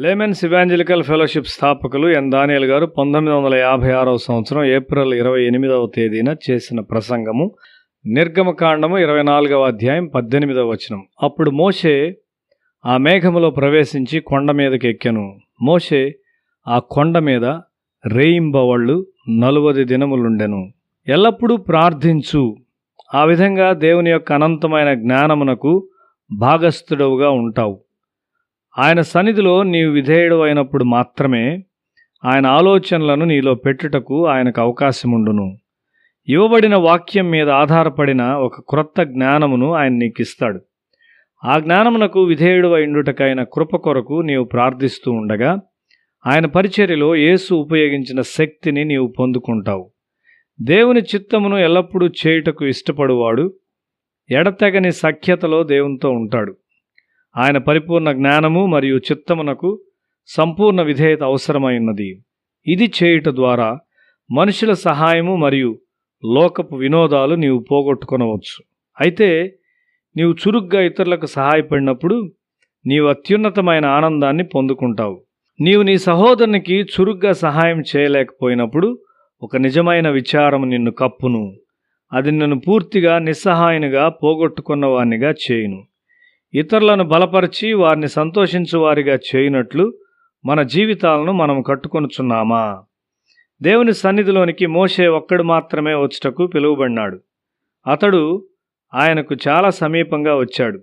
Laymen's evangelical fellowship స్థాపకులు ఎన్ దానియేల్ గారు 1956వ సంవత్సరం ఏప్రిల్ 28వ తేదీన చేసిన ప్రసంగము నిర్గమకాండము 24వ అధ్యాయం 18వ వచనం. అప్పుడు మోషే ఆ మేఘములో ప్రవేశించి కొండ మీదకి ఎక్కెను. మోషే ఆ కొండ మీద రేయింబవళ్ళు 40 దినములుండెను. ఎల్లప్పుడూ ప్రార్థించు. ఆ విధంగా దేవుని యొక్క అనంతమైన జ్ఞానమునకు భాగస్థుడవుగా ఉంటావు. ఆయన సన్నిధిలో నీవు విధేయుడు అయినప్పుడు మాత్రమే ఆయన ఆలోచనలను నీలో పెట్టుటకు ఆయనకు అవకాశముండును. ఇవ్వబడిన వాక్యం మీద ఆధారపడిన ఒక క్రొత్త జ్ఞానమును ఆయన నీకు ఇస్తాడు. ఆ జ్ఞానమునకు విధేయుడు అయిండుటకైన కృప కొరకు నీవు ప్రార్థిస్తూ ఉండగా ఆయన పరిచర్యలో యేసు ఉపయోగించిన శక్తిని నీవు పొందుకుంటావు. దేవుని చిత్తమును ఎల్లప్పుడూ చేయుటకు ఇష్టపడువాడు ఎడతెగని సఖ్యతలో దేవునితో ఉంటాడు. ఆయన పరిపూర్ణ జ్ఞానము మరియు చిత్తమునకు సంపూర్ణ విధేయత అవసరమైనది. ఇది చేయుట ద్వారా మనుషుల సహాయము మరియు లోకపు వినోదాలు నీవు పోగొట్టుకొనవచ్చు. అయితే నీవు చురుగ్గా ఇతరులకు సహాయపడినప్పుడు నీవు అత్యున్నతమైన ఆనందాన్ని పొందుకుంటావు. నీవు నీ సహోదరునికి చురుగ్గా సహాయం చేయలేకపోయినప్పుడు ఒక నిజమైన విచారం నిన్ను కప్పును. అది నిన్ను పూర్తిగా నిస్సహాయునిగా పోగొట్టుకున్నవానిగా చేయును. ఇతరులను బలపరిచి వారిని సంతోషించువారిగా చేయునట్లు మన జీవితాలను మనం కట్టుకొనుచున్నామా? దేవుని సన్నిధిలోనికి మోషే ఒక్కడు మాత్రమే వచ్చుటకు పిలువబడినాడు. అతడు ఆయనకు చాలా సమీపంగా వచ్చాడు.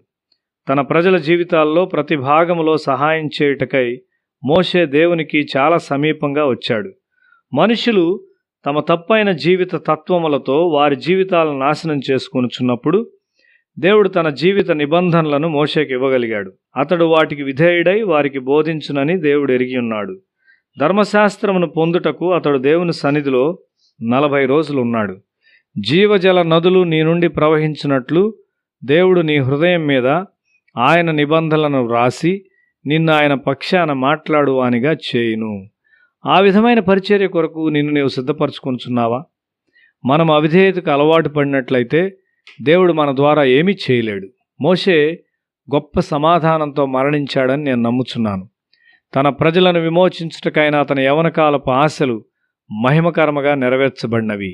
తన ప్రజల జీవితాల్లో ప్రతి భాగములో సహాయం చేయుటకై మోషే దేవునికి చాలా సమీపంగా వచ్చాడు. మనుషులు తమ తప్పైన జీవిత తత్వములతో వారి జీవితాలను నాశనం చేసుకొనుచున్నప్పుడు దేవుడు తన జీవిత నిబంధనలను మోషేకి ఇవ్వగలిగాడు. అతడు వాటికి విధేయుడై వారికి బోధించునని దేవుడు ఎరిగి ఉన్నాడు. ధర్మశాస్త్రమును పొందుటకు అతడు దేవుని సన్నిధిలో 40 రోజులు ఉన్నాడు. జీవజల నదులు నీ నుండి ప్రవహించినట్లు దేవుడు నీ హృదయం మీద ఆయన నిబంధనలను వ్రాసి నిన్ను ఆయన పక్షాన మాట్లాడువానిగా చేయును. ఆ విధమైన పరిచర్య కొరకు నిన్ను నీవు సిద్ధపరచుకొనుచున్నావా? మనం అవిధేయతకు అలవాటు పడినట్లయితే దేవుడు మన ద్వారా ఏమీ చేయలేడు. మోషే గొప్ప సమాధానంతో మరణించాడని నేను నమ్ముచున్నాను. తన ప్రజలను విమోచించుటకైనా అతని యవనకాలపు ఆశలు మహిమకరముగా నెరవేర్చబడినవి.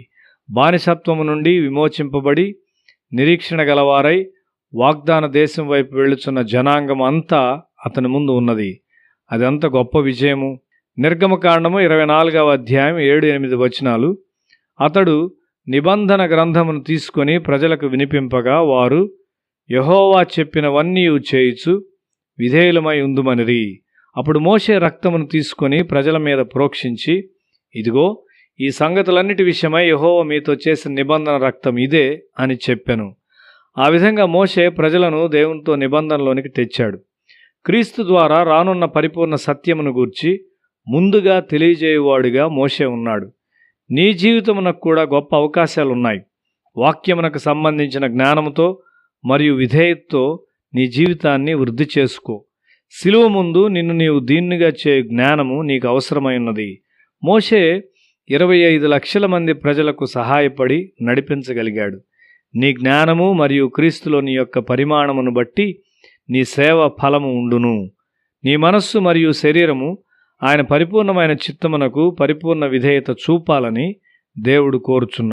బానిసత్వము నుండి విమోచింపబడి నిరీక్షణ గలవారై వాగ్దాన దేశం వైపు వెళ్ళుచున్న జనాంగం అంతా అతని ముందు ఉన్నది. అదంత గొప్ప విజయము. నిర్గమకాండము 24వ అధ్యాయం 7-8 వచనాలు. అతడు నిబంధన గ్రంథమును తీసుకొని ప్రజలకు వినిపింపగా వారు యెహోవా చెప్పినవన్నీ చేయుచు విధేయులమై ఉందుమనిరి. అప్పుడు మోషే రక్తమును తీసుకొని ప్రజల మీద ప్రోక్షించి, ఇదిగో ఈ సంగతులన్నిటి విషయమై యెహోవా మీతో చేసిన నిబంధన రక్తం ఇదే అని చెప్పెను. ఆ విధంగా మోషే ప్రజలను దేవునితో నిబంధనలోనికి తెచ్చాడు. క్రీస్తు ద్వారా రానున్న పరిపూర్ణ సత్యమును గూర్చి ముందుగా తెలియజేయువాడుగా మోషే ఉన్నాడు. నీ జీవితమునకు కూడా గొప్ప అవకాశాలున్నాయి. వాక్యమునకు సంబంధించిన జ్ఞానముతో మరియు విధేయతతో నీ జీవితాన్ని వృద్ధి చేసుకో. సిలువ ముందు నిన్ను నీవు దీనునిగా చేయు జ్ఞానము నీకు అవసరమైనది. మోషే 25 లక్షల మంది ప్రజలకు సహాయపడి నడిపించగలిగాడు. నీ జ్ఞానము మరియు క్రీస్తులో నీ యొక్క పరిమాణమును బట్టి నీ సేవ ఫలము ఉండును. నీ మనస్సు మరియు శరీరము ఆయన పరిపూర్ణమైన చిత్తమునకు పరిపూర్ణ విధేయత చూపాలని దేవుడు కోరుచున్నాడు.